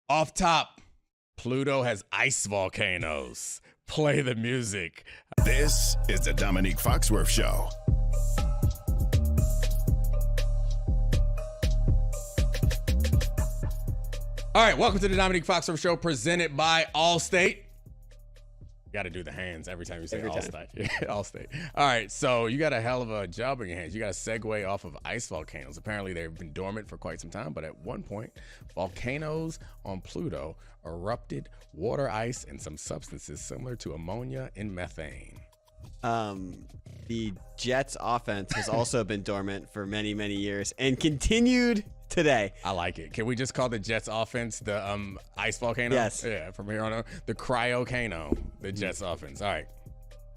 Off top, Pluto has ice volcanoes. Play the music. This is the Domonique Foxworth Show. All right, welcome to the Domonique Foxworth Show presented by Allstate. You got to do the hands every time you say Allstate. Yeah, Allstate. All right, so you got a hell of a job in your hands. You got to segue off of ice volcanoes. Apparently, they've been dormant for quite some time, but at one point, volcanoes on Pluto erupted water ice and some substances similar to ammonia and methane. The Jets offense has also been dormant for many, many years and continued today. I like it. Can we just call the Jets offense the ice volcano? Yes. Yeah, from here on out. The cryocano, the Jets offense. All right.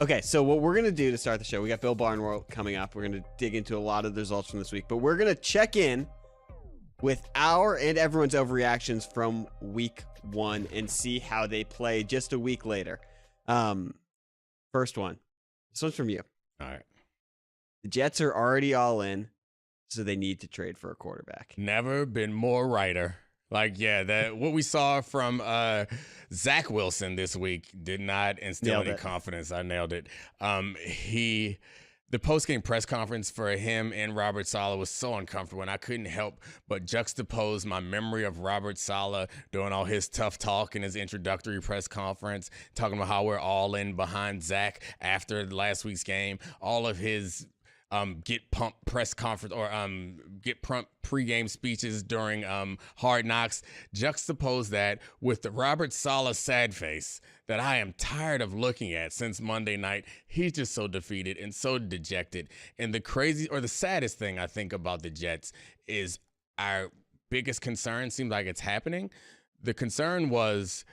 Okay, so what we're going to do to start the show, we got Bill Barnwell coming up. We're going to dig into a lot of the results from this week, but we're going to check in with our and everyone's overreactions from week 1 and see how they play just a week later. First one. This one's from you. All right. The Jets are already all in, so they need to trade for a quarterback. Never been more writer. Like, yeah, that what we saw from Zach Wilson this week did not instill any confidence. I nailed it. The post-game press conference for him and Robert Saleh was so uncomfortable, and I couldn't help but juxtapose my memory of Robert Saleh doing all his tough talk in his introductory press conference, talking about how we're all in behind Zach after last week's game, all of his get pumped press conference or get pumped pregame speeches during Hard Knocks. Juxtapose that with the Robert Saleh sad face that I am tired of looking at since Monday night. He's just so defeated and so dejected. And the saddest thing I think about the Jets is our biggest concern seems like it's happening. The concern was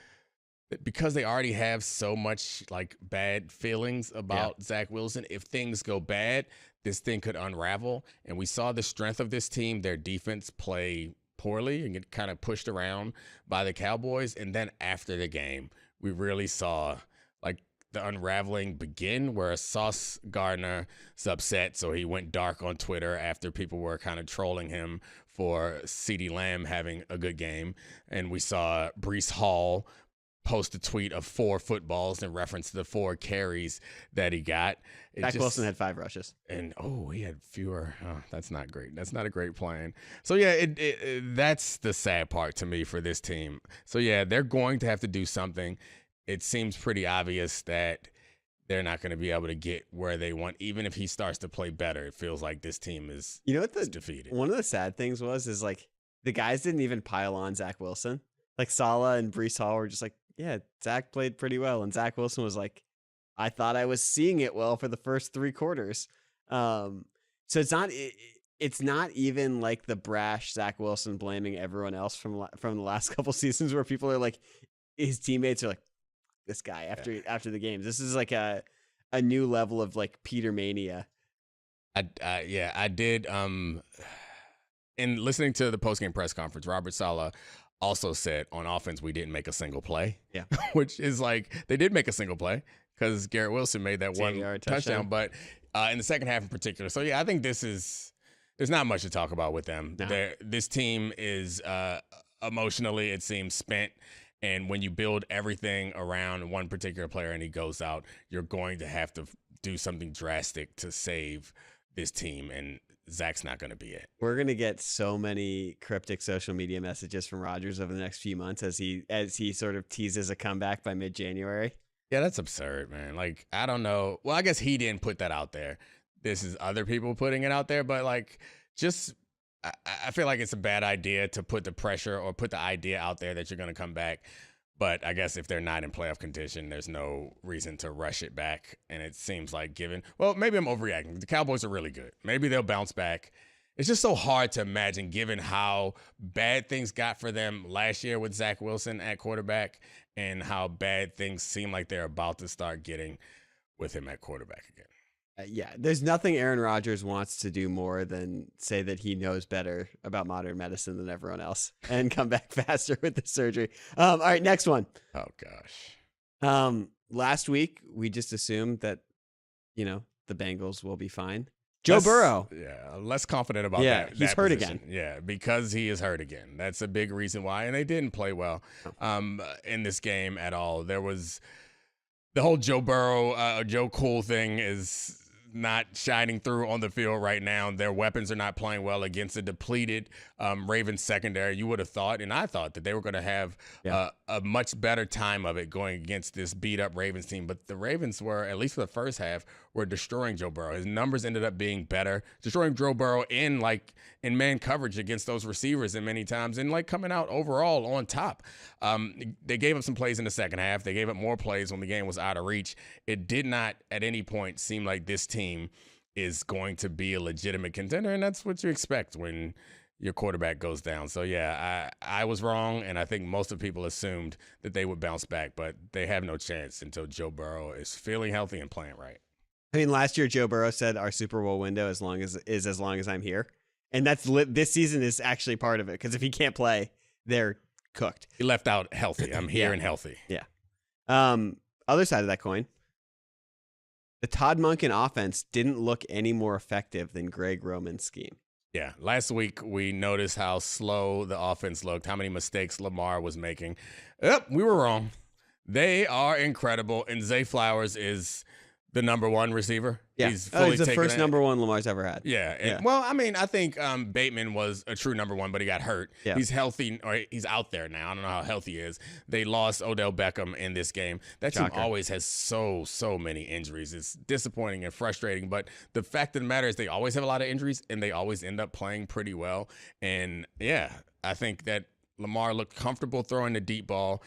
because they already have so much like bad feelings about Zach Wilson. If things go bad, this thing could unravel. And we saw the strength of this team, their defense play poorly and get kind of pushed around by the Cowboys. And then after the game, we really saw like the unraveling begin, where Sauce Gardner is upset. So he went dark on Twitter after people were kind of trolling him for CeeDee Lamb having a good game. And we saw Breece Hall post a tweet of 4 footballs in reference to the 4 carries that he got. Zach Wilson had 5 rushes. And, he had fewer. Oh, that's not great. That's not a great plan. So, yeah, that's the sad part to me for this team. So, yeah, they're going to have to do something. It seems pretty obvious that they're not going to be able to get where they want. Even if he starts to play better, it feels like this team is defeated. One of the sad things is like the guys didn't even pile on Zach Wilson. Like Saleh and Breece Hall were just like, yeah, Zach played pretty well. And Zach Wilson was like, I thought I was seeing it well for the first 3 quarters. So it's not even like the brash Zach Wilson blaming everyone else from the last couple seasons where people are like, his teammates are like, this guy after the games. This is like a new level of like Peter mania. I did. In listening to the postgame press conference, Robert Saleh also said on offense, we didn't make a single play. Yeah. Which is like, they did make a single play because Garrett Wilson made that 1 touchdown. But in the second half in particular. So, yeah, I think there's not much to talk about with them. No. This team is emotionally, it seems, spent. And when you build everything around one particular player and he goes out, you're going to have to do something drastic to save this team. And Zach's not going to be it. We're going to get so many cryptic social media messages from Rodgers over the next few months as he sort of teases a comeback by mid-January. Yeah, that's absurd, man. Like, I don't know. Well, I guess he didn't put that out there. This is other people putting it out there. But, like, I feel like it's a bad idea to put the pressure or put the idea out there that you're going to come back. But I guess if they're not in playoff condition, there's no reason to rush it back. And it seems like maybe I'm overreacting. The Cowboys are really good. Maybe they'll bounce back. It's just so hard to imagine given how bad things got for them last year with Zach Wilson at quarterback and how bad things seem like they're about to start getting with him at quarterback again. Yeah, there's nothing Aaron Rodgers wants to do more than say that he knows better about modern medicine than everyone else and come back faster with the surgery. All right, next one. Oh, gosh. Last week, we just assumed that, the Bengals will be fine. Joe Burrow. Yeah, less confident about yeah, that. He's hurt again. Yeah, because he is hurt again. That's a big reason why. And they didn't play well in this game at all. There was the whole Joe Burrow, Joe Cool thing is not shining through on the field right now. Their weapons are not playing well against a depleted Ravens secondary. You would have thought, and I thought, that they were going to have a much better time of it going against this beat-up Ravens team. But the Ravens were, at least for the first half, were destroying Joe Burrow. His numbers ended up being better, destroying Joe Burrow in man coverage against those receivers and many times, and coming out overall on top. They gave up some plays in the second half. They gave up more plays when the game was out of reach. It did not at any point seem like this team is going to be a legitimate contender, and that's what you expect when your quarterback goes down. So, yeah, I was wrong, and I think most of the people assumed that they would bounce back, but they have no chance until Joe Burrow is feeling healthy and playing right. I mean, last year Joe Burrow said our Super Bowl window as long as I'm here, and that's this season is actually part of it, because if he can't play, they're cooked. He left out healthy. I'm here and healthy. Yeah. Other side of that coin, the Todd Monken offense didn't look any more effective than Greg Roman's scheme. Yeah. Last week, we noticed how slow the offense looked, how many mistakes Lamar was making. Yep, we were wrong. They are incredible, and Zay Flowers is the number one receiver. Yeah. He's the first number one Lamar's ever had. Yeah. Well, I mean, I think Bateman was a true number one, but he got hurt. Yeah. He's healthy, or he's out there now. I don't know how healthy he is. They lost Odell Beckham in this game. That team always has so many injuries. It's disappointing and frustrating, but the fact of the matter is they always have a lot of injuries, and they always end up playing pretty well. And, yeah, I think that Lamar looked comfortable throwing the deep ball.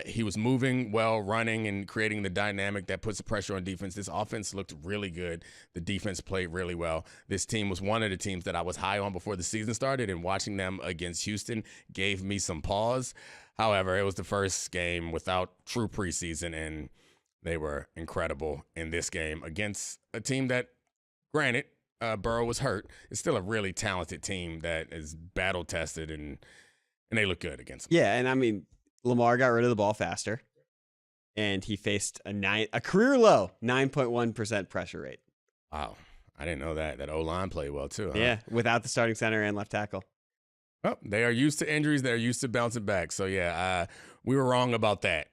He was moving well, running and creating the dynamic that puts the pressure on defense. This offense looked really good. The defense played really well. This team was one of the teams that I was high on before the season started, and watching them against Houston gave me some pause. However, it was the first game without true preseason, and they were incredible in this game against a team that, granted, Burrow was hurt. It's still a really talented team that is battle-tested, and they look good against them. Yeah, and I mean, Lamar got rid of the ball faster, and he faced a career-low 9.1% pressure rate. Wow. I didn't know that. That O-line played well, too. Huh? Yeah, without the starting center and left tackle. Well, they are used to injuries. They're used to bouncing back. So, yeah, we were wrong about that,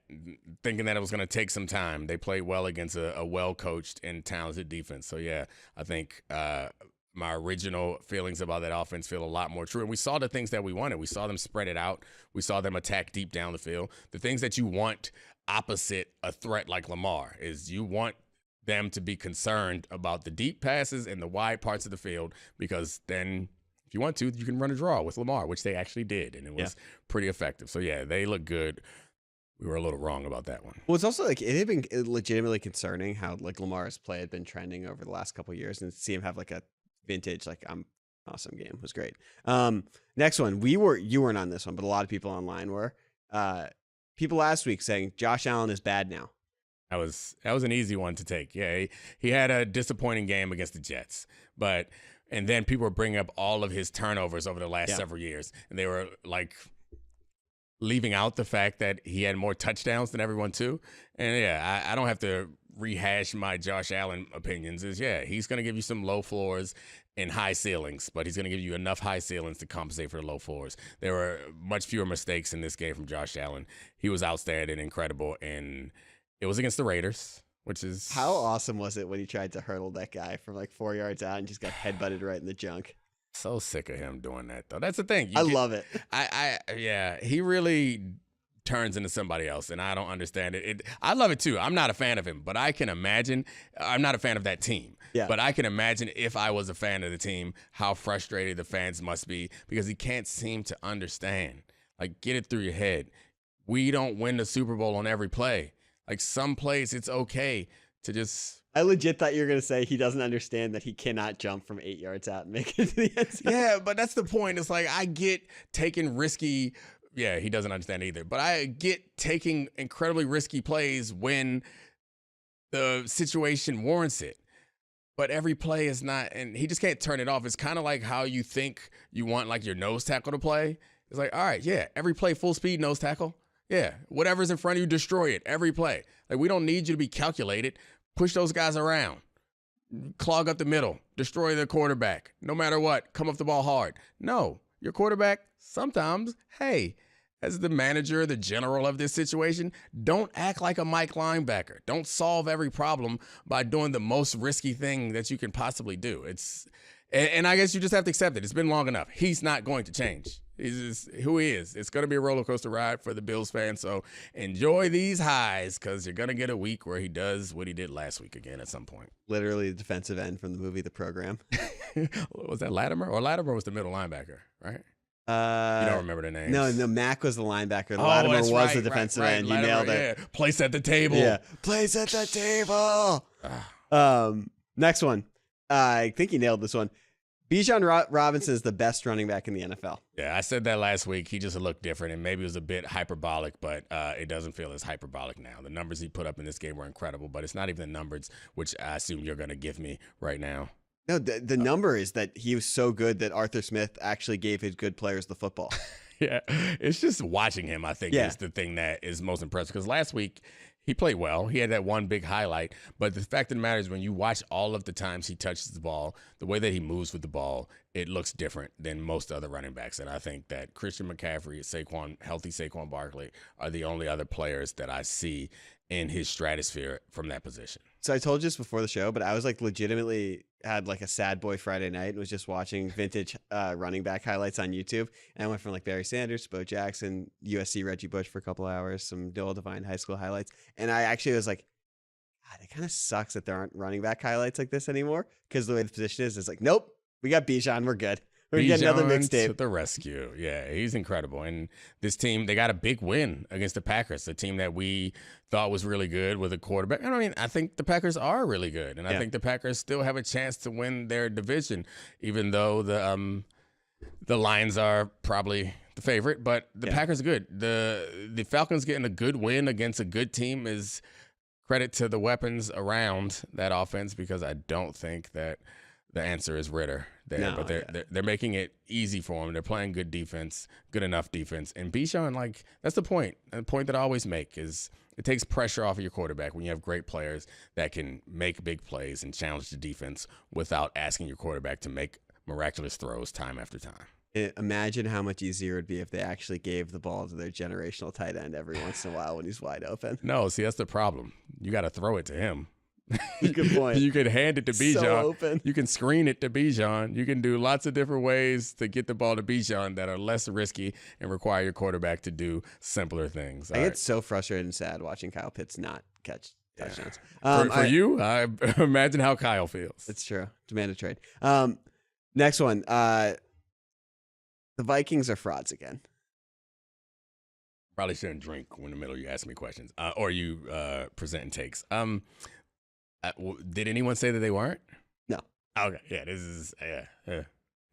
thinking that it was going to take some time. They played well against a well-coached and talented defense. So, yeah, I think my original feelings about that offense feel a lot more true. And we saw the things that we wanted. We saw them spread it out. We saw them attack deep down the field. The things that you want opposite a threat like Lamar is you want them to be concerned about the deep passes and the wide parts of the field, because then if you want to, you can run a draw with Lamar, which they actually did, and it was pretty effective. So, yeah, they look good. We were a little wrong about that one. Well, it's also it had been legitimately concerning how Lamar's play had been trending over the last couple of years, and to see him have a vintage I'm awesome game was great. Next one, you weren't on this one, but a lot of people online were. People last week saying Josh Allen is bad now. That was an easy one to take. Yeah, he had a disappointing game against the Jets, and then people were bringing up all of his turnovers over the last several years, and they were leaving out the fact that he had more touchdowns than everyone too. And yeah, I don't have to rehash my Josh Allen opinions. He's going to give you some low floors and high ceilings, but he's going to give you enough high ceilings to compensate for the low floors. There were much fewer mistakes in this game from Josh Allen. He was outstanding, incredible, and it was against the Raiders, which is... How awesome was it when he tried to hurdle that guy from 4 yards out and just got headbutted right in the junk? So sick of him doing that, though. That's the thing. I love it. He really turns into somebody else, and I don't understand it. I love it, too. I'm not a fan of him, but I can imagine – I'm not a fan of that team. Yeah. But I can imagine if I was a fan of the team, how frustrated the fans must be, because he can't seem to understand. Get it through your head. We don't win the Super Bowl on every play. Some plays, it's okay to just... I legit thought you were going to say he doesn't understand that he cannot jump from 8 yards out and make it to the end zone. Yeah, but that's the point. It's I get taking risky... Yeah, he doesn't understand either. But I get taking incredibly risky plays when the situation warrants it. But every play is not... And he just can't turn it off. It's kind of like how you think you want, your nose tackle to play. It's all right, yeah, every play, full speed nose tackle. Yeah, whatever's in front of you, destroy it every play. We don't need you to be calculated. Push those guys around. clog up the middle, destroy the quarterback, no matter what, come off the ball hard. No, your quarterback sometimes, hey, as the manager, the general of this situation, don't act like a Mike linebacker. Don't solve every problem by doing the most risky thing that you can possibly do. And I guess you just have to accept it. It's been long enough. He's not going to change. He's just who he is. It's going to be a roller coaster ride for the Bills fans. So enjoy these highs because you're going to get a week where he does what he did last week again at some point. Literally the defensive end from the movie The Program. Was that Latimer? Or Latimer was the middle linebacker, right? You don't remember the names. No, Mac was the linebacker. Latimer was the defensive end. You Latimer, nailed it. Yeah. Place at the table. Yeah, place at the table. Next one. I think you nailed this one. Bijan Robinson is the best running back in the NFL. Yeah, I said that last week. He just looked different, and maybe it was a bit hyperbolic, but it doesn't feel as hyperbolic now. The numbers he put up in this game were incredible, but it's not even the numbers, which I assume you're going to give me right now. No, the number is that he was so good that Arthur Smith actually gave his good players the football. Yeah, it's just watching him, I think, is the thing that is most impressive. Because last week, he played well. He had that one big highlight. But the fact of the matter is when you watch all of the times he touches the ball, the way that he moves with the ball, it looks different than most other running backs. And I think that Christian McCaffrey, healthy Saquon Barkley are the only other players that I see in his stratosphere from that position. So I told you this before the show, but I was like legitimately had like a sad boy Friday night and was just watching vintage running back highlights on YouTube. And I went from like Barry Sanders, Bo Jackson, USC Reggie Bush for a couple hours, some Noah Devine high school highlights. And I actually was like, God, it kind of sucks that there aren't running back highlights like this anymore. Because the way the position is, it's like, nope, we got Bijan, we're good. We're getting another mixtape. To the rescue. Yeah, he's incredible. And this team, they got a big win against the Packers, a team that we thought was really good with a quarterback. And I mean, I think the Packers are really good. And I think the Packers still have a chance to win their division, even though the Lions are probably the favorite. But the Packers are good. The Falcons getting a good win against a good team is credit to the weapons around that offense, because I don't think that the answer is Ritter there, but they're making it easy for him. They're playing good defense, good enough defense. And Bijan, like, that's the point. And the point that I always make is it takes pressure off of your quarterback when you have great players that can make big plays and challenge the defense without asking your quarterback to make miraculous throws time after time. Imagine how much easier it would be if they actually gave the ball to their generational tight end every once in a while when he's wide open. No, see, that's the problem. You got to throw it to him. Good point. You can hand it to Bijan. So open. You can screen it to Bijan. You can do lots of different ways to get the ball to Bijan that are less risky and require your quarterback to do simpler things. I get so frustrated and sad watching Kyle Pitts not catch touchdowns. For you, I imagine how Kyle feels. It's true. Demand a trade. Next one. The Vikings are frauds again. Probably shouldn't drink when in the middle you ask me questions or you presenting takes. Did anyone say that they weren't? No. Okay. Yeah. This is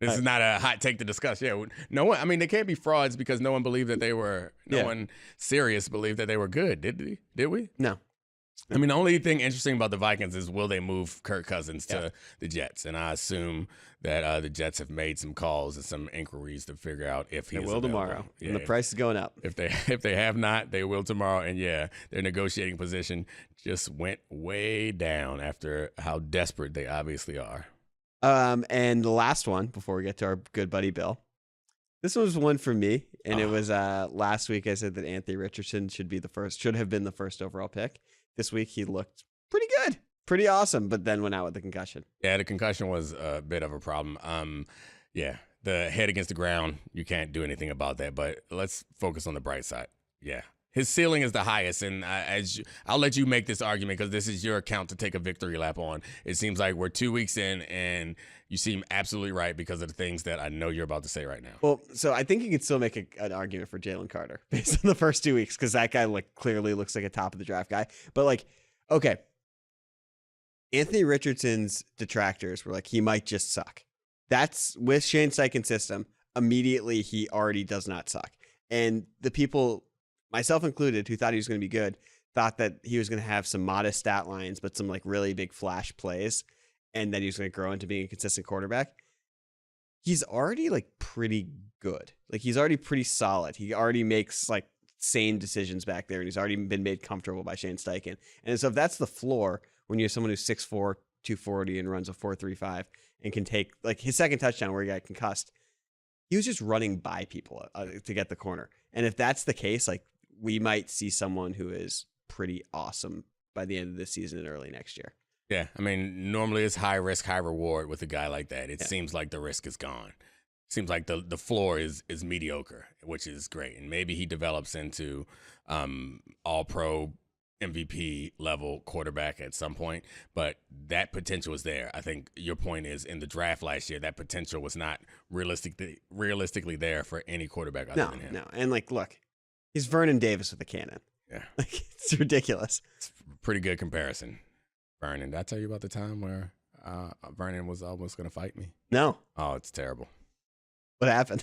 This is not a hot take to discuss. Yeah. No one. I mean, they can't be frauds because no one believed that they were. No one serious believed that they were good. Did we? No. I mean, the only thing interesting about the Vikings is will they move Kirk Cousins to the Jets? And I assume that the Jets have made some calls and some inquiries to figure out if he will tomorrow. Yeah, and the price is going up. If they have not, they will tomorrow. And their negotiating position just went way down after how desperate they obviously are. And the last one before we get to our good buddy Bill. This was one for me, and it was last week I said that Anthony Richardson should have been the first overall pick. This week he looked pretty good, pretty awesome, but then went out with the concussion. Yeah, the concussion was a bit of a problem. The head against the ground, you can't do anything about that, but let's focus on the bright side. Yeah. His ceiling is the highest, and I'll let you make this argument because this is your account to take a victory lap on. It seems like we're 2 weeks in, and you seem absolutely right because of the things that I know you're about to say right now. Well, so I think you can still make an argument for Jalen Carter based on the first 2 weeks because that guy clearly looks like a top of the draft guy. But okay, Anthony Richardson's detractors were like, he might just suck. That's with Shane Steichen's system. Immediately, he already does not suck, and the people, myself included, who thought he was going to be good, thought that he was going to have some modest stat lines, but some really big flash plays, and that he was going to grow into being a consistent quarterback. He's already pretty good. He's already pretty solid. He already makes sane decisions back there, and he's already been made comfortable by Shane Steichen. And so if that's the floor, when you're someone who's 6'4", 240 and runs a 4.35 and can take like his second touchdown where he got concussed. He was just running by people to get the corner. And if that's the case, like we might see someone who is pretty awesome by the end of this season and early next year. Yeah, I mean, normally it's high risk, high reward with a guy like that. It seems like the risk is gone. Seems like the floor is mediocre, which is great. And maybe he develops into all-pro MVP level quarterback at some point, but that potential is there. I think your point is in the draft last year, that potential was not realistically there for any quarterback other than him. No, and like, look, he's Vernon Davis with a cannon. Yeah, like it's ridiculous. It's a pretty good comparison. Vernon, did I tell you about the time where Vernon was almost going to fight me? No. Oh, it's terrible. What happened?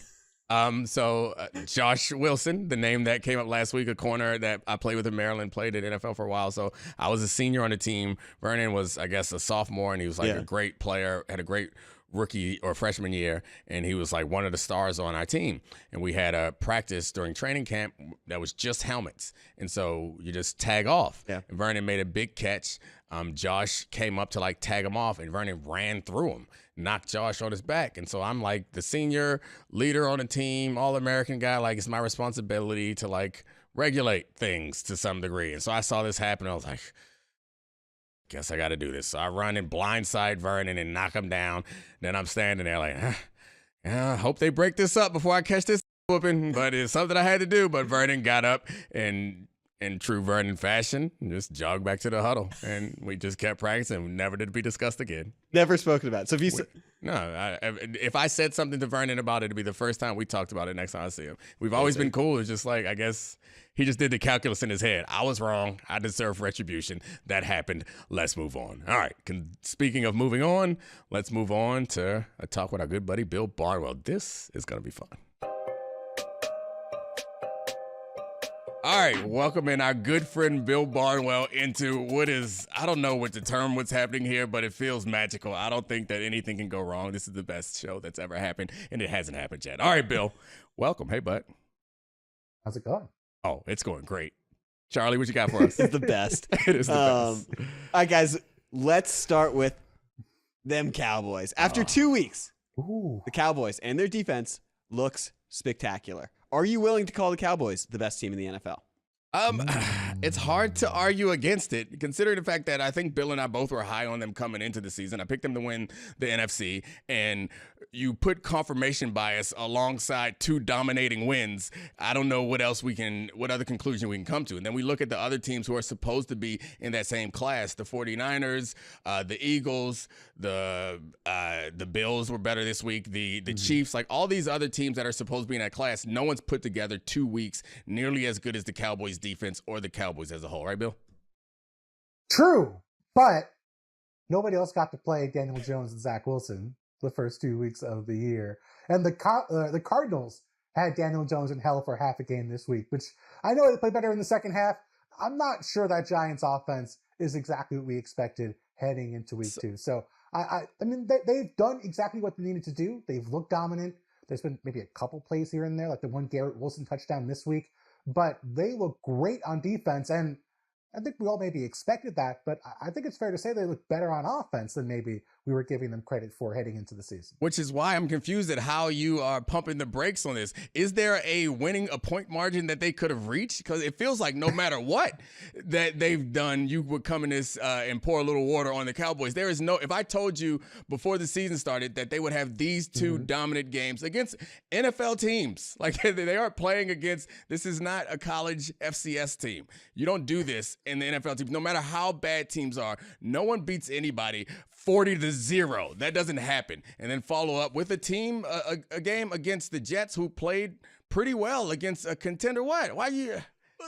So Josh Wilson, the name that came up last week, a corner that I played with in Maryland, played at NFL for a while. So I was a senior on the team. Vernon was, I guess, a sophomore, and he was like a great player, had a great rookie or freshman year, and he was like one of the stars on our team. And we had a practice during training camp that was just helmets. And so you just tag off. Yeah. And Vernon made a big catch. Josh came up to like tag him off, and Vernon ran through him, knocked Josh on his back. And so I'm like the senior leader on the team, all-American guy. Like it's my responsibility to like regulate things to some degree. And so I saw this happen. I was like, guess I got to do this. So I run and blindside Vernon and knock him down. Then I'm standing there like, I hope they break this up before I catch this whooping. But it's something I had to do. But Vernon got up and in true Vernon fashion, just jogged back to the huddle. And we just kept practicing. Never did it be discussed again. Never spoken about. So if you if I said something to Vernon about it, it'd be the first time we talked about it next time I see him. We've always been cool. It's just like, I guess he just did the calculus in his head. I was wrong. I deserve retribution. That happened. Let's move on. All right. Speaking of moving on, let's move on to a talk with our good buddy, Bill Barnwell. This is going to be fun. All right, welcome in our good friend Bill Barnwell into what is, I don't know what the term what's happening here, but it feels magical. I don't think that anything can go wrong. This is the best show that's ever happened, and it hasn't happened yet. All right, Bill, welcome. Hey, bud. How's it going? Oh, it's going great. Charlie, what you got for us? It's the best. It is the best. All right, guys, let's start with them Cowboys. After 2 weeks, the Cowboys and their defense looks spectacular. Are you willing to call the Cowboys the best team in the NFL? It's hard to argue against it, considering the fact that I think Bill and I both were high on them coming into the season. I picked them to win the NFC, and you put confirmation bias alongside two dominating wins. I don't know what other conclusion we can come to. And then we look at the other teams who are supposed to be in that same class, the 49ers, the Eagles, the Bills were better this week, the Chiefs, like all these other teams that are supposed to be in that class. No one's put together 2 weeks nearly as good as the Cowboys defense or the Cowboys as a whole, right, Bill? True, but nobody else got to play Daniel Jones and Zach Wilson the first 2 weeks of the year. And the Cardinals had Daniel Jones in hell for half a game this week, which I know they played better in the second half. I'm not sure that Giants offense is exactly what we expected heading into week 2. So, I mean, they've done exactly what they needed to do. They've looked dominant. There's been maybe a couple plays here and there, like the one Garrett Wilson touchdown this week. But they look great on defense, and I think we all maybe expected that, but I think it's fair to say they look better on offense than maybe we were giving them credit for heading into the season. Which is why I'm confused at how you are pumping the brakes on this. Is there a point margin that they could have reached? Because it feels like no matter what that they've done, you would come in this and pour a little water on the Cowboys. There is no, if I told you before the season started that they would have these two dominant games against NFL teams, like they aren't playing against, this is not a college FCS team. You don't do this in the NFL teams. No matter how bad teams are, no one beats anybody 40-0. That doesn't happen. And then follow up with a team, a game against the Jets who played pretty well against a contender. What? Why you?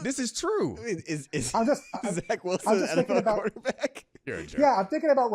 This is true. Is I'm Zach Wilson an NFL quarterback? You're a jerk. Yeah, I'm thinking about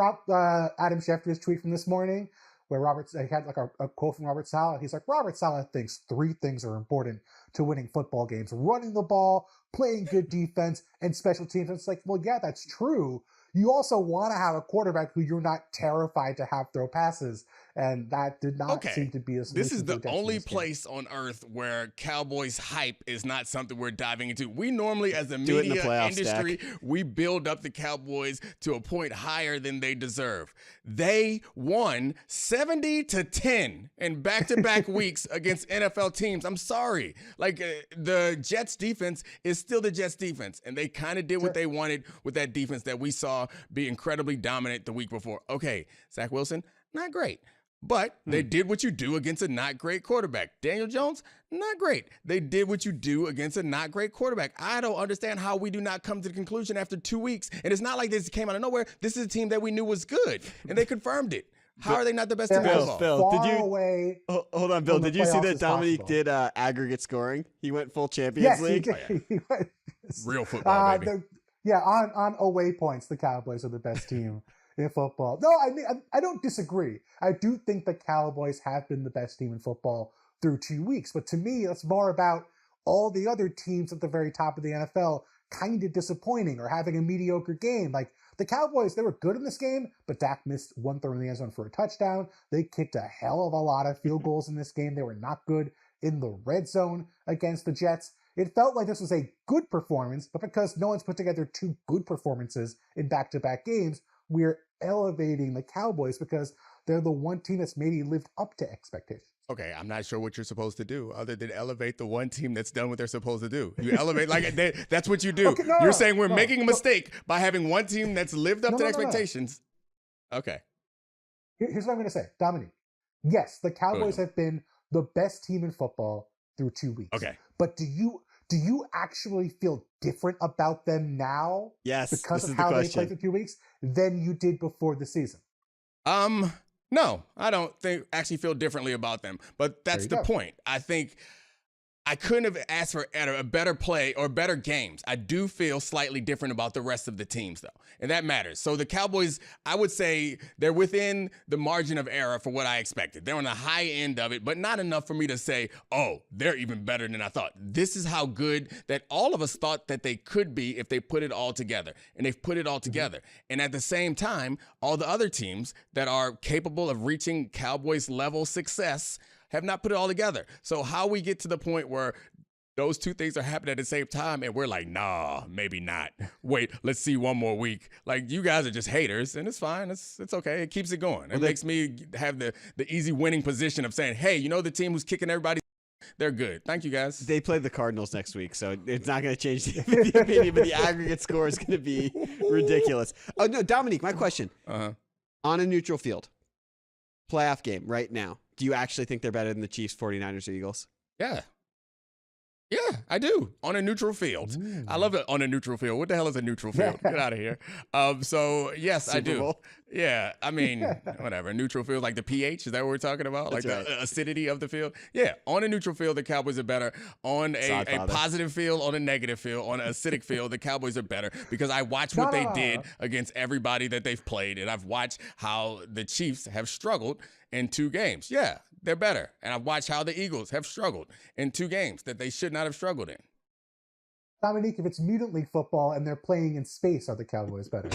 Adam Schefter's tweet from this morning, where he had like a quote from Robert Saleh. He's like, Robert Saleh thinks 3 things are important to winning football games: running the ball, playing good defense, and special teams. And it's like, well, yeah, that's true. You also want to have a quarterback who you're not terrified to have throw passes. and that did not seem to be a solution. This is the only place on earth where Cowboys hype is not something we're diving into. We normally, as a media industry, we build up the Cowboys to a point higher than they deserve. They won 70-10 in back-to-back weeks against NFL teams. I'm sorry. Like, the Jets defense is still the Jets defense, and they kind of did what they wanted with that defense that we saw be incredibly dominant the week before. Okay, Zach Wilson, not great. But they did what you do against a not great quarterback. Daniel Jones, not great. They did what you do against a not great quarterback. I don't understand how we do not come to the conclusion after 2 weeks. And it's not like this came out of nowhere. This is a team that we knew was good, and they confirmed it. How are they not the best team in football? Phil, did you hold on, Bill? Did you see that Domonique did aggregate scoring? He went full Champions League. He went, real football, baby. On away points, the Cowboys are the best team in football. No, I mean, I don't disagree. I do think the Cowboys have been the best team in football through 2 weeks. But to me, it's more about all the other teams at the very top of the NFL kind of disappointing or having a mediocre game. Like the Cowboys, they were good in this game, but Dak missed one throw in the end zone for a touchdown. They kicked a hell of a lot of field goals in this game. They were not good in the red zone against the Jets. It felt like this was a good performance, but because no one's put together two good performances in back-to-back games, we're elevating the Cowboys because they're the one team that's maybe lived up to expectations. Okay, I'm not sure what you're supposed to do other than elevate the one team that's done what they're supposed to do. You elevate, that's what you do. Okay, you're saying we're making a mistake by having one team that's lived up to expectations. Okay. Here's what I'm going to say. Domonique, yes, the Cowboys have been the best team in football through 2 weeks. Okay. But do you actually feel different about them now? Yes. Because of how they played for 2 weeks than you did before the season? No, I don't actually feel differently about them. But that's the point. I think I couldn't have asked for a better play or better games. I do feel slightly different about the rest of the teams, though, and that matters. So the Cowboys, I would say they're within the margin of error for what I expected. They're on the high end of it, but not enough for me to say, oh, they're even better than I thought. This is how good that all of us thought that they could be if they put it all together, and they've put it all together. And at the same time, all the other teams that are capable of reaching Cowboys level success have not put it all together. So how we get to the point where those two things are happening at the same time and we're like, nah, maybe not. Wait, let's see one more week. Like, you guys are just haters, and it's fine. It's okay. It keeps it going. It makes me have the easy winning position of saying, hey, you know the team who's kicking everybody? They're good. Thank you, guys. They play the Cardinals next week, so it's not going to change the opinion, but the aggregate score is going to be ridiculous. Oh, no, Domonique, my question. On a neutral field, playoff game right now, do you actually think they're better than the Chiefs, 49ers, or Eagles? Yeah. Yeah, I do. On a neutral field. Ooh. I love it on a neutral field. What the hell is a neutral field? Get out of here. So, yes, Super I do. Bowl. Yeah, I mean, whatever. Neutral field, like the pH, is that what we're talking about? That's like the acidity of the field? Yeah, on a neutral field, the Cowboys are better. On a positive field, on a negative field, on an acidic field, the Cowboys are better because I watched what they did against everybody that they've played, and I've watched how the Chiefs have struggled in 2 games. Yeah, they're better. And I've watched how the Eagles have struggled in 2 games that they should not have struggled in. Domonique, if it's Mutant League football and they're playing in space, are the Cowboys better?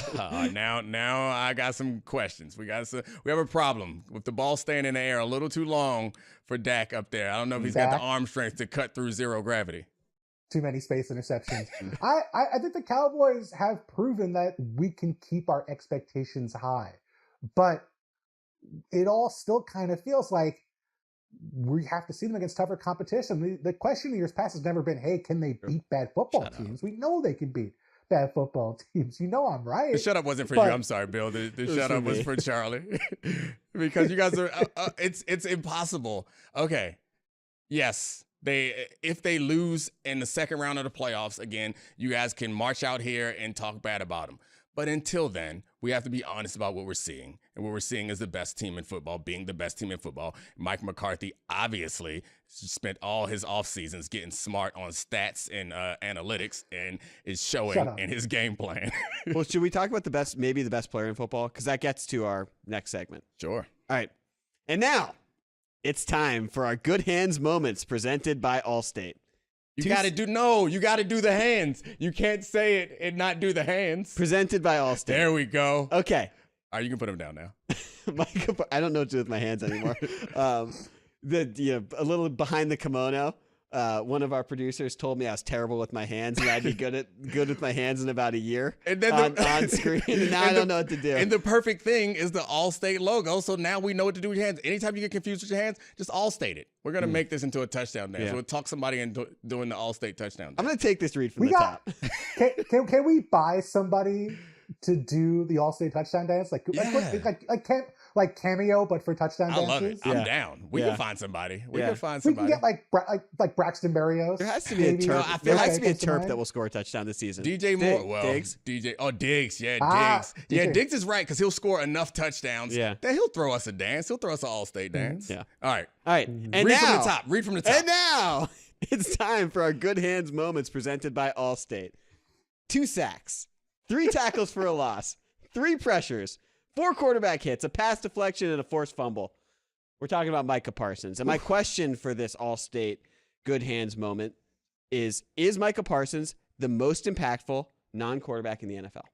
Now I got some questions. We have a problem with the ball staying in the air a little too long for Dak up there. I don't know if he's got the arm strength to cut through zero gravity. Too many space interceptions. I think the Cowboys have proven that we can keep our expectations high, but it all still kind of feels like we have to see them against tougher competition. The question in years past has never been, hey, can they beat bad football teams? We know they can beat bad football teams. You know I'm right. The shut up wasn't for you. I'm sorry, Bill. The shut up was for Charlie. Because you guys are it's impossible. Okay. Yes. If they lose in the second round of the playoffs, again, you guys can march out here and talk bad about them. But until then, we have to be honest about what we're seeing. And what we're seeing is the best team in football, being the best team in football. Mike McCarthy obviously spent all his off seasons getting smart on stats and analytics, and is showing in his game plan. Well, should we talk about maybe the best player in football? Because that gets to our next segment. Sure. All right. And now it's time for our Good Hands Moments presented by Allstate. You got to do the hands. You can't say it and not do the hands. Presented by Allstate. There we go. Okay. All right, you can put him down now. I don't know what to do with my hands anymore. A little behind the kimono. One of our producers told me I was terrible with my hands and I'd be good with my hands in about a year and then on screen. And now I don't know what to do. And the perfect thing is the Allstate logo. So now we know what to do with your hands. Anytime you get confused with your hands, just Allstate it. We're going to make this into a touchdown dance. We'll talk somebody into doing the Allstate touchdown dance. I'm going to take this read from the top. Can we buy somebody to do the Allstate touchdown dance? Like Cameo, but for touchdown dances? I love it. I'm down. We can find somebody. We can We can get like Braxton Berrios. There has to be a Terp. There has to be a Terp that will score a touchdown this season. DJ Moore. Well, Diggs. Diggs. Yeah, Diggs. DJ. Yeah, Diggs is right because he'll score enough touchdowns that he'll throw us a dance. He'll throw us an Allstate dance. Yeah. All right. And Read now, from the top. Read from the top. And now it's time for our good hands moments presented by Allstate. 2 sacks, 3 tackles for a loss, 3 pressures, 4 quarterback hits, a pass deflection, and a forced fumble. We're talking about Micah Parsons. And my question for this Allstate good hands moment is Micah Parsons the most impactful non-quarterback in the NFL?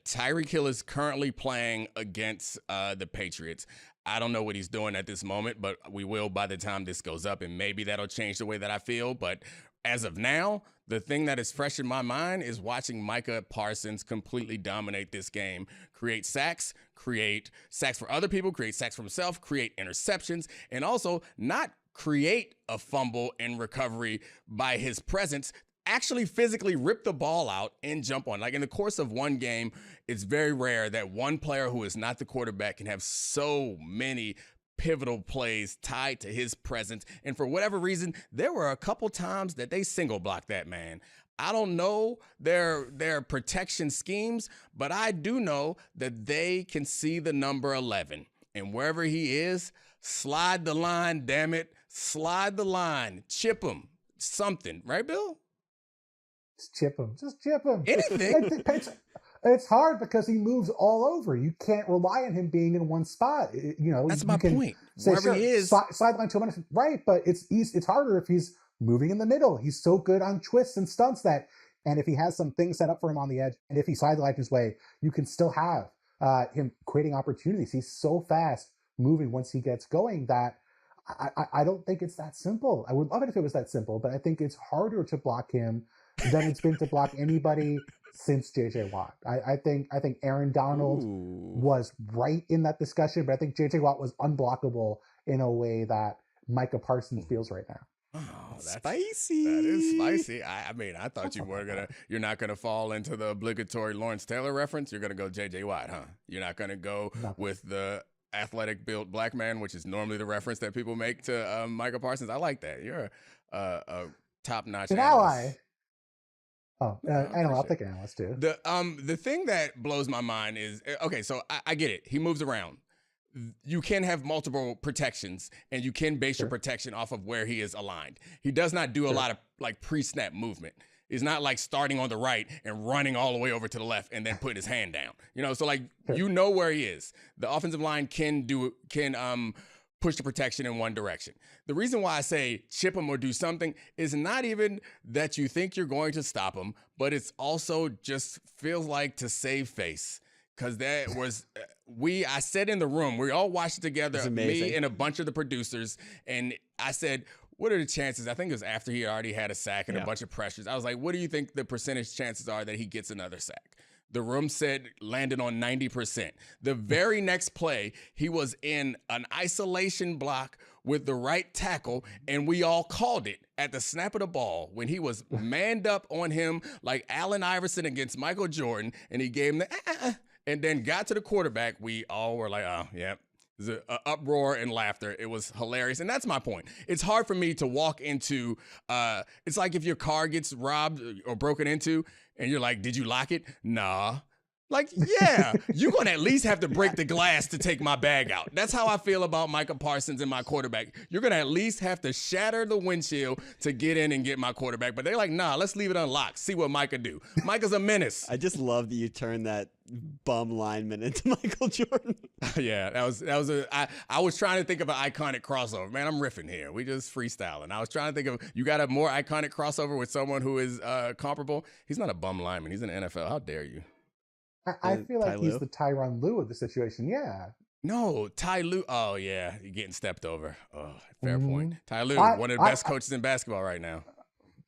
Tyreek Hill is currently playing against the Patriots. I don't know what he's doing at this moment, but we will by the time this goes up, and maybe that'll change the way that I feel. But as of now, the thing that is fresh in my mind is watching Micah Parsons completely dominate this game, create sacks for other people, create sacks for himself, create interceptions, and also not create a fumble in recovery by his presence, actually physically rip the ball out and jump on. Like in the course of one game, it's very rare that one player who is not the quarterback can have so many pivotal plays tied to his presence. And for whatever reason, there were a couple times that they single blocked that man. I don't know their protection schemes, but I do know that they can see the number 11. And wherever he is, slide the line, damn it. Slide the line. Chip him. Something. Right, Bill? Just chip him. Anything. It's hard because he moves all over. You can't rely on him being in one spot. That's my point. Wherever he is, sideline 200, right? But it's harder if he's moving in the middle. He's so good on twists and stunts and if he has some things set up for him on the edge, and if he sidelines his way, you can still have him creating opportunities. He's so fast moving once he gets going that I don't think it's that simple. I would love it if it was that simple, but I think it's harder to block him than it's been to block anybody since JJ Watt. I think Aaron Donald was right in that discussion, but I think JJ Watt was unblockable in a way that Micah Parsons feels right now. Oh, that's spicy. That is spicy. I thought you're not gonna fall into the obligatory Lawrence Taylor reference. You're gonna go JJ Watt, huh? You're not gonna go with the athletic built black man, which is normally the reference that people make to Micah Parsons. I like that. You're a top notch ally. Oh, I'll take an analyst too. The thing that blows my mind is, okay, so I get it. He moves around. You can have multiple protections, and you can base your protection off of where he is aligned. He does not do a lot of like pre-snap movement. It's not like starting on the right and running all the way over to the left and then putting his hand down. So like you know where he is. The offensive line can push the protection in one direction. The reason why I say chip him or do something is not even that you think you're going to stop him, but it's also just feels like to save face. Because that was, I said in the room, we all watched it together, me and a bunch of the producers, and I said, what are the chances? I think it was after he already had a sack and a bunch of pressures. I was like, what do you think the percentage chances are that he gets another sack? The room said landed on 90%. The very next play, he was in an isolation block with the right tackle, and we all called it at the snap of the ball when he was manned up on him like Allen Iverson against Michael Jordan, and he gave him the and then got to the quarterback. We all were like, oh, yeah. There's an uproar and laughter. It was hilarious. And that's my point. It's hard for me to walk into, it's like if your car gets robbed or broken into and you're like, did you lock it? Nah. Like, yeah, you're going to at least have to break the glass to take my bag out. That's how I feel about Micah Parsons and my quarterback. You're going to at least have to shatter the windshield to get in and get my quarterback. But they're like, nah, let's leave it unlocked. See what Micah do. Micah's a menace. I just love that you turned that bum lineman into Michael Jordan. Yeah, I was trying to think of an iconic crossover. Man, I'm riffing here. We just freestyling. I was trying to think of, you got a more iconic crossover with someone who is comparable? He's not a bum lineman. He's in the NFL. How dare you? I feel like Ty he's Lue? the Tyronn Lue of the situation. Yeah. No, Ty Lue. Oh yeah, you're getting stepped over. Oh, fair point. Mhm. Ty Lue, I- one of the I- best coaches in basketball right now.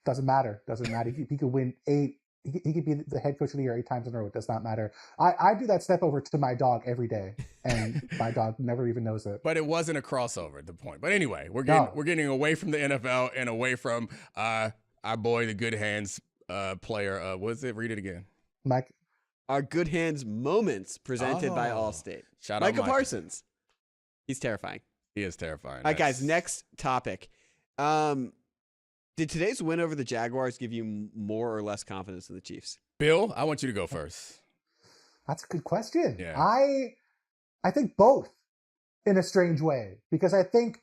Doesn't matter. Doesn't matter. He could win 8. He could be the head coach of the year 8 times in a row. It does not matter. I do that step over to my dog every day, and my dog never even knows it. But it wasn't a crossover at the point. But anyway, we're No. getting away from the NFL and away from our boy, the good hands player. What is it? Read it again. Mike, Our good hands moments presented by Oh. Allstate. Shout out Micah Parsons. He's terrifying. He is terrifying. All right, guys, next topic. Did today's win over the Jaguars give you more or less confidence in the Chiefs? Bill, I want you to go first. that's a good question. Yeah. I think both in a strange way, because I think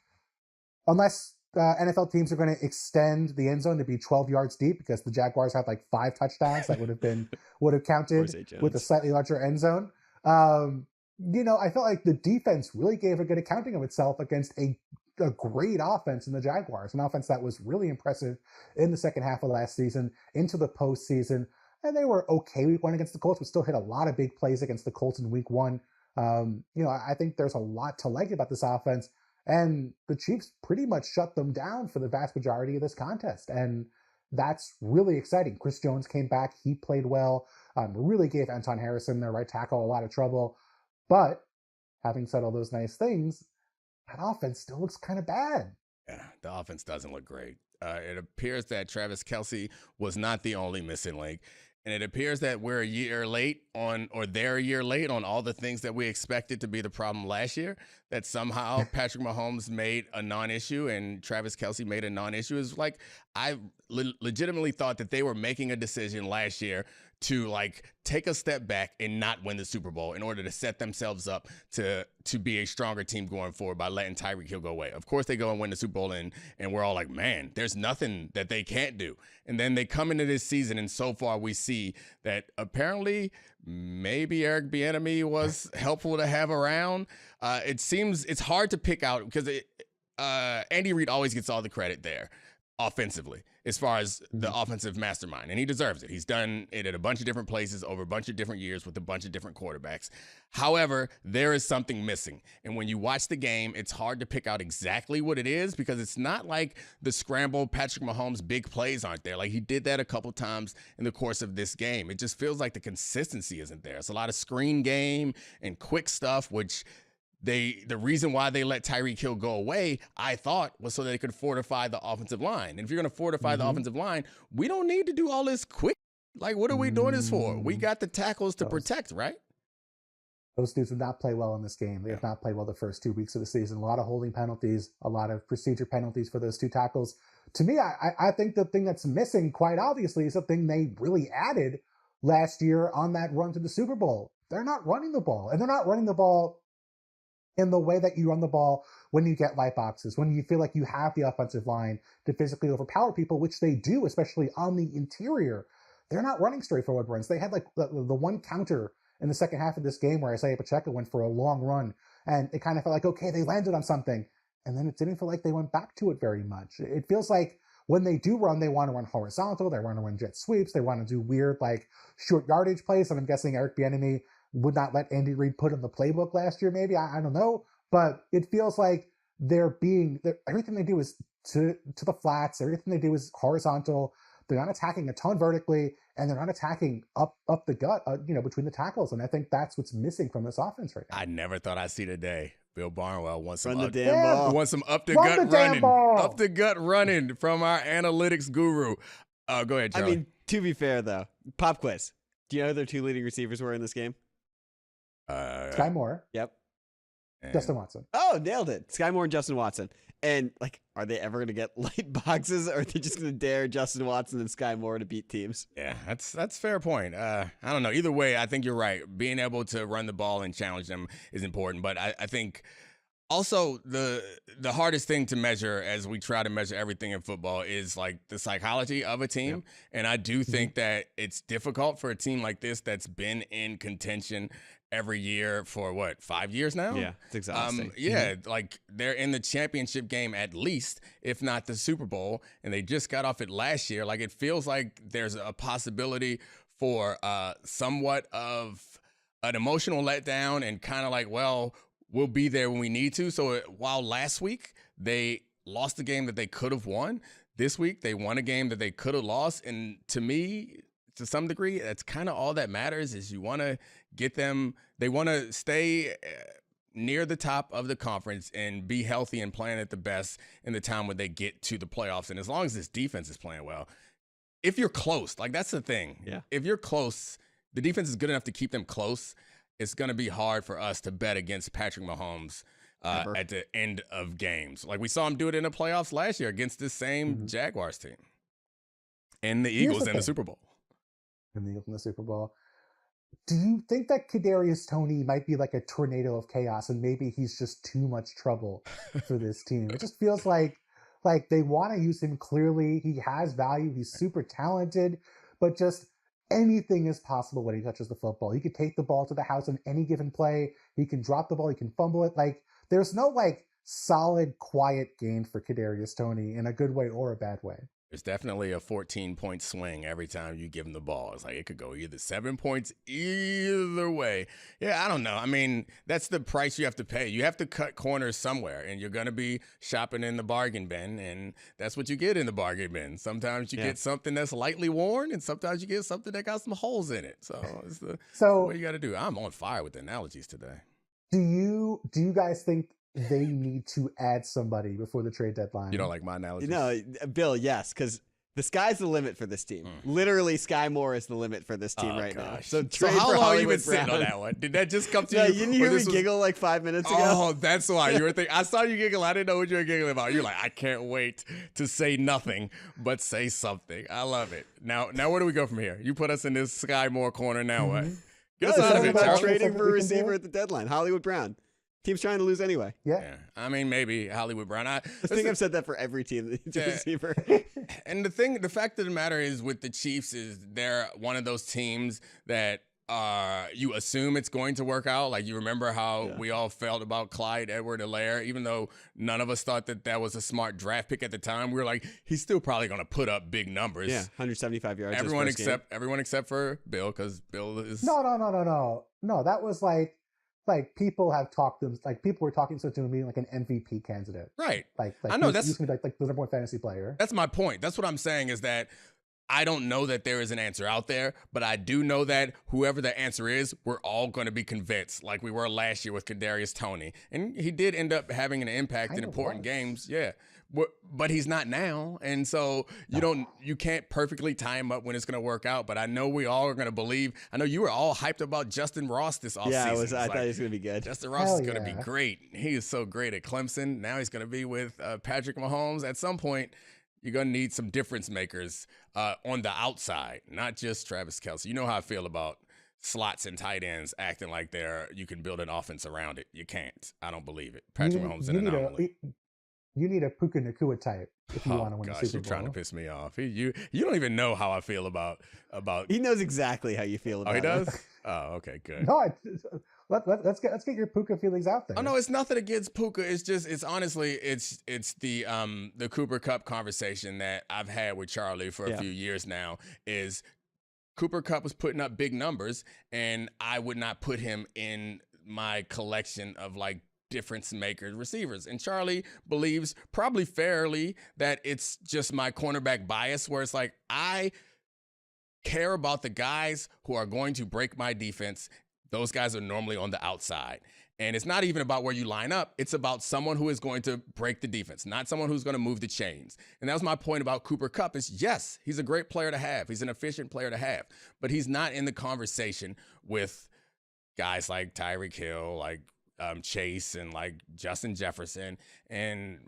unless NFL teams are going to extend the end zone to be 12 yards deep, because the Jaguars had like 5 touchdowns that would have counted Zay Jones. with a slightly larger end zone. I felt like the defense really gave a good accounting of itself against a great offense in the Jaguars, an offense that was really impressive in the second half of last season into the postseason. And they were okay week 1 against the Colts, but still hit a lot of big plays against the Colts in week 1. I think there's a lot to like about this offense, and the Chiefs pretty much shut them down for the vast majority of this contest. And that's really exciting. Chris Jones came back. He played well, really gave Anton Harrison, their right tackle, a lot of trouble. But having said all those nice things, that offense still looks kind of bad. Yeah, the offense doesn't look great. It appears that Travis Kelce was not the only missing link. And it appears that they're a year late on all the things that we expected to be the problem last year, that somehow Patrick Mahomes made a non-issue and Travis Kelce made a non-issue. Is like, I legitimately thought that they were making a decision last year to take a step back and not win the Super Bowl in order to set themselves up to be a stronger team going forward by letting Tyreek Hill go away. Of course, they go and win the Super Bowl, and we're all like, man, there's nothing that they can't do. And then they come into this season, and so far we see that apparently maybe Eric Bieniemy was helpful to have around. It seems it's hard to pick out because Andy Reid always gets all the credit there offensively, as far as the offensive mastermind, and he deserves it. He's done it at a bunch of different places over a bunch of different years with a bunch of different quarterbacks. However, there is something missing. And when you watch the game, it's hard to pick out exactly what it is, because it's not like the scramble Patrick Mahomes big plays aren't there. Like, he did that a couple times in the course of this game. It just feels like the consistency isn't there. It's a lot of screen game and quick stuff, which the reason why they let Tyreek Hill go away, I thought, was so they could fortify the offensive line. And if you're going to fortify the offensive line, we don't need to do all this quick. Like, what are we doing this for? We got the tackles to protect, right? Those dudes did not play well in this game. They have not played well the first 2 weeks of the season. A lot of holding penalties, a lot of procedure penalties for those 2 tackles. To me, I think the thing that's missing, quite obviously, is the thing they really added last year on that run to the Super Bowl. They're not running the ball, and they're not running the ball in the way that you run the ball when you get light boxes, when you feel like you have the offensive line to physically overpower people, which they do, especially on the interior. They're not running straightforward runs. They had like the one counter in the second half of this game where Isaiah Pacheco went for a long run, and it kind of felt like, okay, they landed on something. And then it didn't feel like they went back to it very much. It feels like when they do run, they want to run horizontal, they want to run jet sweeps, they want to do weird, short yardage plays. And I'm guessing Eric Bieniemy would not let Andy Reid put in the playbook last year, maybe. I don't know. But it feels like everything they do is to the flats. Everything they do is horizontal. They're not attacking a ton vertically, and they're not attacking up the gut, between the tackles. And I think that's what's missing from this offense right now. I never thought I'd see the day. Bill Barnwell wants some Run the damn ball. wants some up the gut running from our analytics guru. Go ahead, Charlie. I mean, to be fair though, pop quiz. Do you know who their 2 leading receivers were in this game? Sky Moore, Yep. Justin Watson. Oh, nailed it. Sky Moore and Justin Watson. And are they ever going to get light boxes, or are they just going to dare Justin Watson and Sky Moore to beat teams? Yeah, that's a fair point. I don't know. Either way, I think you're right. Being able to run the ball and challenge them is important. But I think also the hardest thing to measure, as we try to measure everything in football, is the psychology of a team. Yep. And I do think that it's difficult for a team like this that's been in contention every year for 5 years now? Yeah, it's exhausting. They're in the championship game at least, if not the Super Bowl, and they just got off it last year. It feels like there's a possibility for somewhat of an emotional letdown and kind of like, well, we'll be there when we need to. So while last week they lost a game that they could have won, this week they won a game that they could have lost. And to me, to some degree, that's kind of all that matters is you want to get them. They want to stay near the top of the conference and be healthy and playing at the best in the time when they get to the playoffs. And as long as this defense is playing well, if you're close, like that's the thing. Yeah. If you're close, the defense is good enough to keep them close. It's going to be hard for us to bet against Patrick Mahomes at the end of games. Like we saw him do it in the playoffs last year against this same Jaguars team and the Eagles in the Super Bowl. And the Eagles in the Super Bowl. Do you think that Kadarius Toney might be like a tornado of chaos and maybe he's just too much trouble for this team? It just feels like they want to use him clearly. He has value. He's super talented, but just anything is possible when he touches the football. He could take the ball to the house on any given play. He can drop the ball. He can fumble it. Like there's no like solid, quiet game for Kadarius Toney in a good way or a bad way. There's definitely a 14-point swing every time you give him the ball. It's like it could go either 7 points either way. Yeah, I don't know. I mean, that's the price you have to pay. You have to cut corners somewhere, and you're going to be shopping in the bargain bin, and that's what you get in the bargain bin. Sometimes you get something that's lightly worn, and sometimes you get something that got some holes in it. So it's the what you got to do. I'm on fire with the analogies today. Do you guys think they need to add somebody before the trade deadline? You don't like my analogy? No, Bill, yes, because the sky's the limit for this team. Literally, Sky Moore is the limit for this team right now. So how long have you been sitting on that one? Did that just come to you? You didn't hear me giggle like 5 minutes ago? Oh, that's why you were thinking. I saw you giggle. I didn't know what you were giggling about. You're like, I can't wait to say nothing but say something. I love it. Now where do we go from here? You put us in this Sky Moore corner. Now what? Get us out of it, about Charlie. trading for a receiver at the deadline. Hollywood Brown. Team's trying to lose anyway. Yeah. I mean, maybe Hollywood Brown. I think I've said that for every team that needs a receiver. And the fact of the matter is with the Chiefs is they're one of those teams that you assume it's going to work out. Like you remember how we all felt about Clyde Edward-Helaire, even though none of us thought that was a smart draft pick at the time. We were like, he's still probably going to put up big numbers. Yeah, 175 yards. Everyone except for Bill, because Bill is No. That was like people have talked them, like people were talking to me like an MVP candidate. Right. Like I know he's gonna be like the number one fantasy player. That's my point. That's what I'm saying is that I don't know that there is an answer out there, but I do know that whoever the answer is, we're all going to be convinced, like we were last year with Kadarius Toney. And he did end up having an impact in important games. Yeah. But he's not now. And so you can't perfectly time him up when it's going to work out. But I know we all are going to believe. I know you were all hyped about Justin Ross this offseason. Yeah, I thought he was going to be good. Justin Ross is going to be great. He is so great at Clemson. Now he's going to be with Patrick Mahomes. At some point, you're going to need some difference makers on the outside, not just Travis Kelce. You know how I feel about slots and tight ends acting like you can build an offense around it. You can't. I don't believe it. Patrick Mahomes is an anomaly. You need a Puka Nacua type if you want to win the Super Bowl. You're trying to piss me off. You don't even know how I feel about. He knows exactly how you feel about. Oh, he does. Oh, okay, good. No, let's get your Puka feelings out there. Oh no, it's nothing against Puka. It's honestly it's the Cooper Kupp conversation that I've had with Charlie for a few years now. Is Cooper Kupp was putting up big numbers, and I would not put him in my collection of like difference maker receivers. And Charlie believes probably fairly that it's just my cornerback bias where it's like, I care about the guys who are going to break my defense. Those guys are normally on the outside. And it's not even about where you line up. It's about someone who is going to break the defense, not someone who's going to move the chains. And that was my point about Cooper Kupp is, yes, he's a great player to have. He's an efficient player to have. But he's not in the conversation with guys like Tyreek Hill, like Chase, and like Justin Jefferson and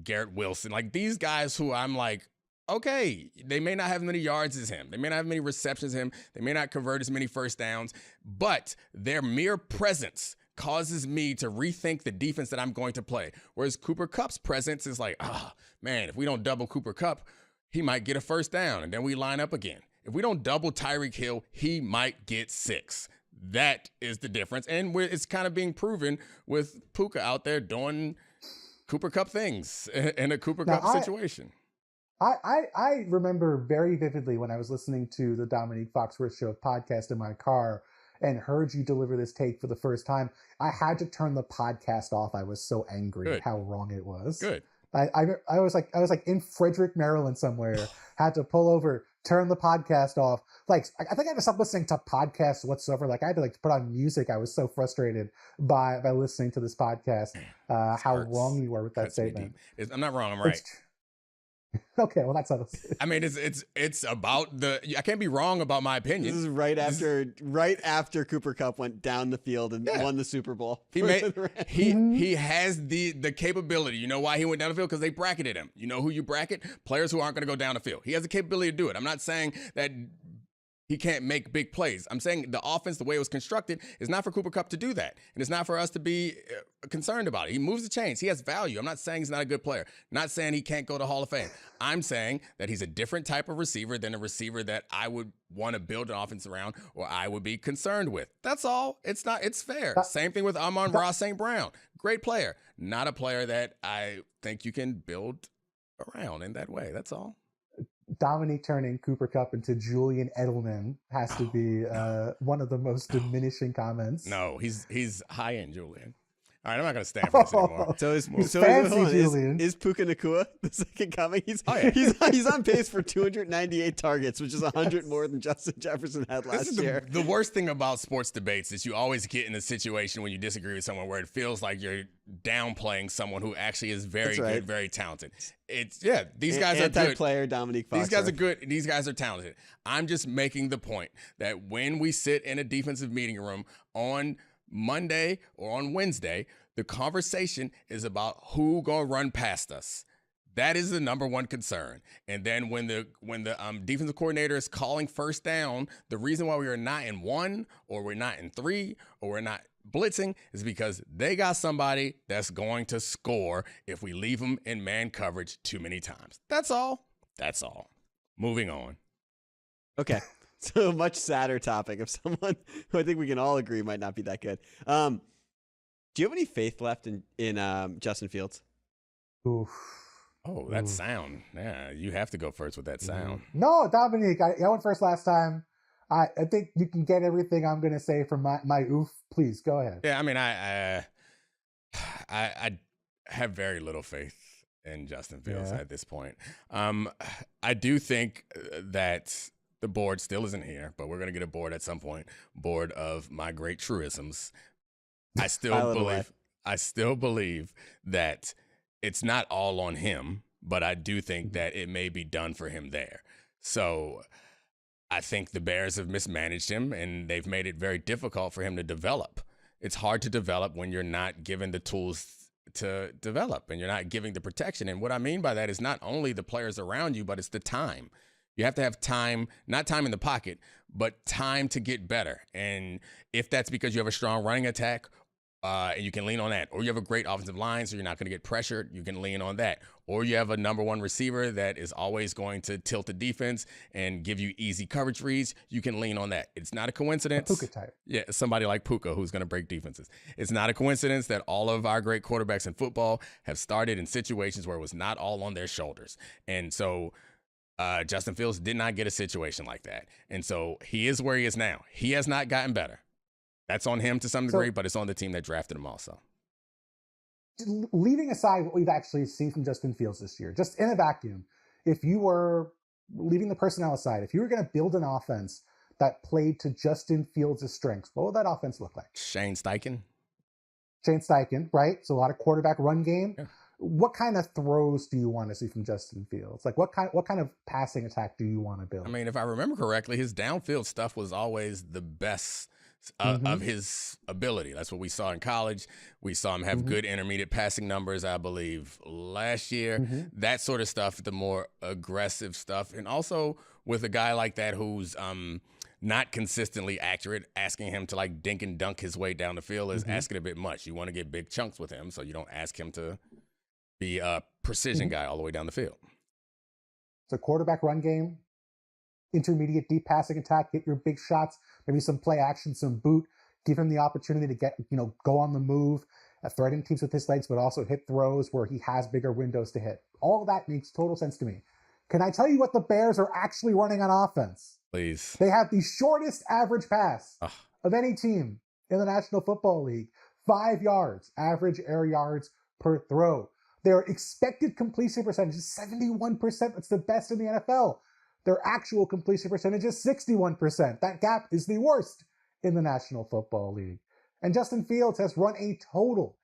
Garrett Wilson. Like these guys who I'm like, okay, they may not have as many yards as him. They may not have many receptions as him. They may not convert as many first downs, but their mere presence causes me to rethink the defense that I'm going to play. Whereas Cooper Kupp's presence is like, man, if we don't double Cooper Kupp, he might get a first down, and then we line up again. If we don't double Tyreek Hill, he might get 6. That is the difference. And it's kind of being proven with Puka out there doing Cooper Kupp things in a Cooper Kupp situation. I remember very vividly when I was listening to the Domonique Foxworth Show podcast in my car, and heard you deliver this take for the first time, I had to turn the podcast off. I was so angry at how wrong it was. Good. I was like in Frederick, Maryland somewhere, had to pull over, turn the podcast off. Like, I think I had to stop listening to podcasts whatsoever. Like, I had to put on music. I was so frustrated by listening to this podcast, how wrong you were with that statement. I'm not wrong. I'm right. Okay, well, that's not. I mean, it's about I can't be wrong about my opinion. This is right after Cooper Kupp went down the field and won the Super Bowl. He has the capability. You know why he went down the field? Because they bracketed him. You know who you bracket? Players who aren't going to go down the field. He has the capability to do it. I'm not saying that he can't make big plays. I'm saying the offense, the way it was constructed, is not for Cooper Kupp to do that. And it's not for us to be concerned about it. He moves the chains. He has value. I'm not saying he's not a good player. Not saying he can't go to Hall of Fame. I'm saying that he's a different type of receiver than a receiver that I would want to build an offense around or I would be concerned with. That's all. It's fair. Same thing with Amon-Ra St. Brown. Great player. Not a player that I think you can build around in that way. That's all. Domonique turning Cooper Kupp into Julian Edelman has to be one of the most diminishing comments. No, he's high-end Julian. All right, I'm not going to stand for this anymore. Is Puka Nacua the second coming? He's on pace for 298 targets, which is 100 more than Justin Jefferson had last year. The worst thing about sports debates is you always get in a situation when you disagree with someone where it feels like you're downplaying someone who actually is very good, very talented. These guys are good. Anti-player Domonique Foxworth. These guys are good. These guys are talented. I'm just making the point that when we sit in a defensive meeting room on Monday or on Wednesday, the conversation is about who gonna run past us. That is the number one concern. And then when the defensive coordinator is calling first down, the reason why we are not in 1 or we're not in 3 or we're not blitzing is because they got somebody that's going to score if we leave them in man coverage too many times. That's all. That's all. Moving on. Okay. So a much sadder topic of someone who I think we can all agree might not be that good. Do you have any faith left in Justin Fields? Oof. Oh, that sound. Yeah, you have to go first with that sound. No, Domonique, I went first last time. I think you can get everything I'm going to say from my oof. Please, go ahead. Yeah, I mean, I have very little faith in Justin Fields at this point. I do think that the board still isn't here, but we're going to get a board at some point. Board of my great truisms. I still believe that it's not all on him, but I do think that it may be done for him there. So I think the Bears have mismanaged him, and they've made it very difficult for him to develop. It's hard to develop when you're not given the tools to develop and you're not giving the protection. And what I mean by that is not only the players around you, but it's the time. You have to have time, not time in the pocket, but time to get better. And if that's because you have a strong running attack, and you can lean on that. Or you have a great offensive line, so you're not going to get pressured. You can lean on that. Or you have a number one receiver that is always going to tilt the defense and give you easy coverage reads. You can lean on that. It's not a coincidence. Puka type. Yeah, somebody like Puka who's going to break defenses. It's not a coincidence that all of our great quarterbacks in football have started in situations where it was not all on their shoulders. And so Justin Fields did not get a situation like that. And so he is where he is now. He has not gotten better. That's on him to some degree, but it's on the team that drafted him also. Leaving aside what we've actually seen from Justin Fields this year, just in a vacuum, if you were leaving the personnel aside, if you were going to build an offense that played to Justin Fields' strengths, what would that offense look like? Shane Steichen, right? So a lot of quarterback run game. Yeah. What kind of throws do you want to see from Justin Fields? Like what kind of passing attack do you want to build? I mean, if I remember correctly, his downfield stuff was always the best of his ability. That's what we saw in college. We saw him have good intermediate passing numbers, I believe, last year. That sort of stuff, the more aggressive stuff. And also with a guy like that who's not consistently accurate, asking him to like dink and dunk his way down the field is asking a bit much. You want to get big chunks with him, so you don't ask him to be a precision guy all the way down the field. So quarterback run game, intermediate deep passing attack, get your big shots, maybe some play action, some boot, give him the opportunity to get, go on the move, threaten teams with his legs, but also hit throws where he has bigger windows to hit. All of that makes total sense to me. Can I tell you what the Bears are actually running on offense? Please. They have the shortest average pass of any team in the National Football League. 5 yards, average air yards per throw. Their expected completion percentage is 71%. That's the best in the NFL. Their actual completion percentage is 61%. That gap is the worst in the National Football League. And Justin Fields has run a total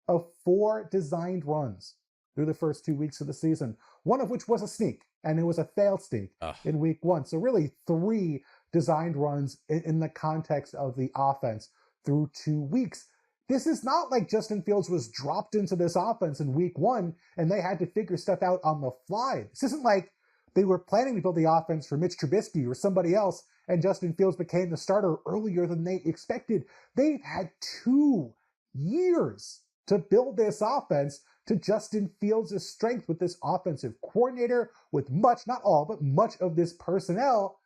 of 4 designed runs through the first 2 weeks of the season, one of which was a sneak, and it was a failed sneak in week 1. So really 3 designed runs in the context of the offense through 2 weeks. This is not like Justin Fields was dropped into this offense in week 1 and they had to figure stuff out on the fly. This isn't like they were planning to build the offense for Mitch Trubisky or somebody else and Justin Fields became the starter earlier than they expected. They've had 2 years to build this offense to Justin Fields' strength with this offensive coordinator, with much, not all, but much of this personnel.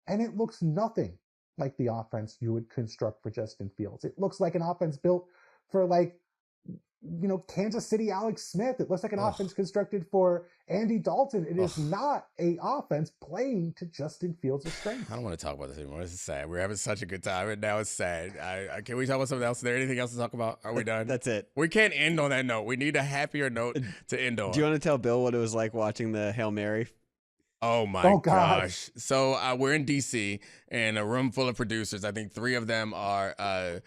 And it looks nothing like the offense you would construct for Justin Fields. It looks like an offense built for Kansas City Alex Smith. It looks like an offense constructed for Andy Dalton. It is not an offense playing to Justin Fields' strength. I don't want to talk about this anymore. This is sad. We're having such a good time, and now it's sad. Can we talk about something else? Is there anything else to talk about? Are we done? That's it. We can't end on that note. We need a happier note to end on. Do you want to tell Bill what it was like watching the Hail Mary? Oh my gosh. So we're in DC and a room full of producers. I think 3 of them are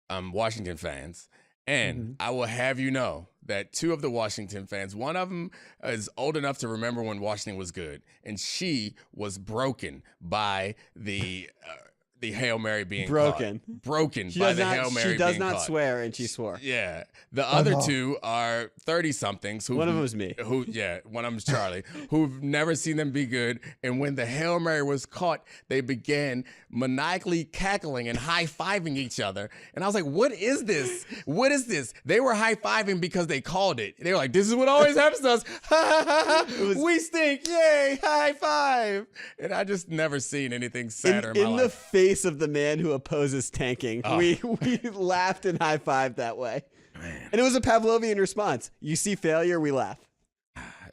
Washington fans. And I will have you know that 2 of the Washington fans, one of them is old enough to remember when Washington was good. And she was broken by the Hail Mary being broken by the Hail Mary. She does not swear, and she swore. Yeah, the other 2 are 30-somethings. One of them was me. One of them is Charlie, who've never seen them be good. And when the Hail Mary was caught, they began maniacally cackling and high-fiving each other. And I was like, "What is this? What is this?" They were high-fiving because they called it. They were like, "This is what always happens to us. We stink! Yay! High five!" And I just never seen anything sadder in my life. Of the man who opposes tanking. We laughed and high-fived that way. Man. And it was a Pavlovian response. You see failure, we laugh.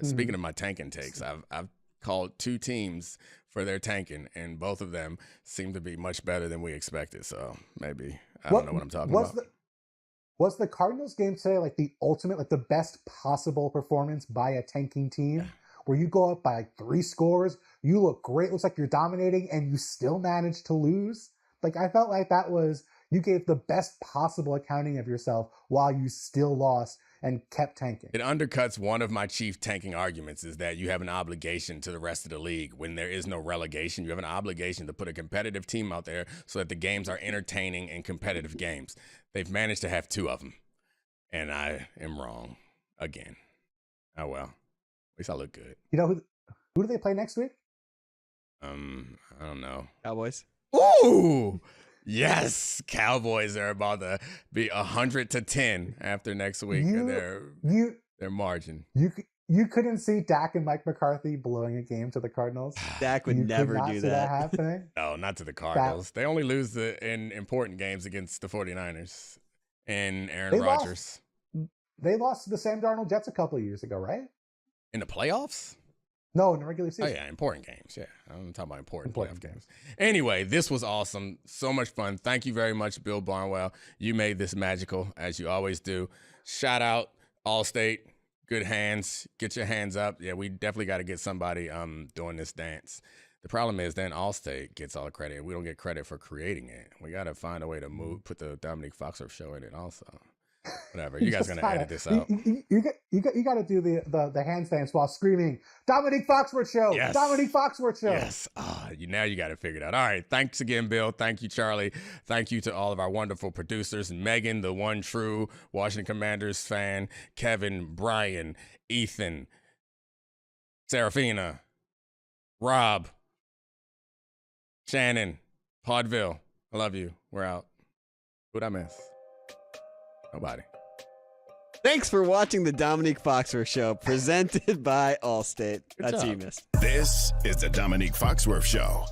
Speaking of my tanking takes, I've called 2 teams for their tanking, and both of them seem to be much better than we expected. So maybe I don't know what I'm talking about. Was the Cardinals game today like the ultimate, like the best possible performance by a tanking team? Yeah. Where you go up by like 3 scores, you look great, looks like you're dominating, and you still manage to lose? Like, I felt like that was, you gave the best possible accounting of yourself while you still lost and kept tanking. It undercuts one of my chief tanking arguments, is that you have an obligation to the rest of the league. When there is no relegation, you have an obligation to put a competitive team out there so that the games are entertaining and competitive games. They've managed to have 2 of them, and I am wrong again. Oh, well. At least I look good. You know who do they play next week? I don't know. Cowboys. Ooh, yes, Cowboys are about to be 100-10 after next week. Their margin. You couldn't see Dak and Mike McCarthy blowing a game to the Cardinals. Dak would never do that. Happening. No, not to the Cardinals. They only lose in important games against the 49ers and Aaron Rodgers. They lost to the Sam Darnold Jets a couple of years ago, right? In the playoffs? No, in the regular season. Oh, yeah, important games. Yeah, I'm talking about important playoff games. Anyway, this was awesome. So much fun. Thank you very much, Bill Barnwell. You made this magical, as you always do. Shout out Allstate. Good hands. Get your hands up. Yeah, we definitely got to get somebody doing this dance. The problem is then Allstate gets all the credit. We don't get credit for creating it. We got to find a way to put the Domonique Foxworth Show in it also. Whatever. You guys are gonna edit this out. You got to do the handstands while screaming, "Domonique Foxworth Show!" Yes. Domonique Foxworth Show. Yes. Now you got to figure it out. All right. Thanks again, Bill. Thank you, Charlie. Thank you to all of our wonderful producers: Megan, the one true Washington Commanders fan; Kevin, Brian, Ethan, Serafina, Rob, Shannon, Podville. I love you. We're out. Who'd I miss? Nobody. Thanks for watching the Domonique Foxworth Show, presented by Allstate. That's who you missed. This is the Domonique Foxworth Show.